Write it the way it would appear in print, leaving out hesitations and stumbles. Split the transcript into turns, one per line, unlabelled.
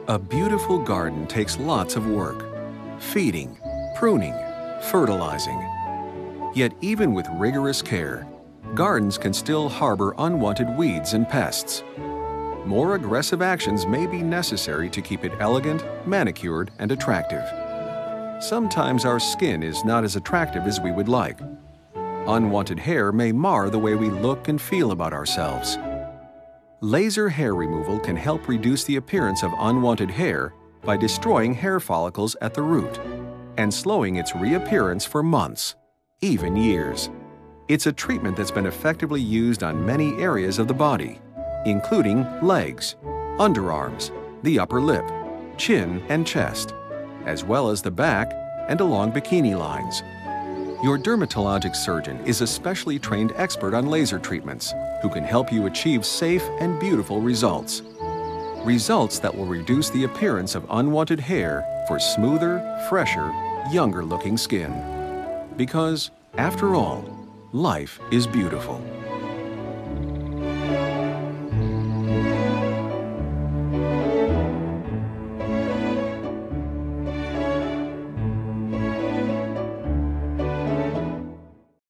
A beautiful garden takes lots of work: feeding, pruning, fertilizing. Yet even with rigorous care, gardens can still harbor unwanted weeds and pests. More aggressive actions may be necessary to keep it elegant, manicured, and attractive. Sometimes our skin is not as attractive as we would like. Unwanted hair may mar the way we look and feel about ourselves. Laser hair removal can help reduce the appearance of unwanted hair by destroying hair follicles at the root and slowing its reappearance for months, even years. It's a treatment that's been effectively used on many areas of the body, including legs, underarms, the upper lip, chin, and chest, as well as the back and along bikini lines. Your dermatologic surgeon is a specially trained expert on laser treatments who can help you achieve safe and beautiful results. Results that will reduce the appearance of unwanted hair for smoother, fresher, younger-looking skin. Because, after all, life is beautiful.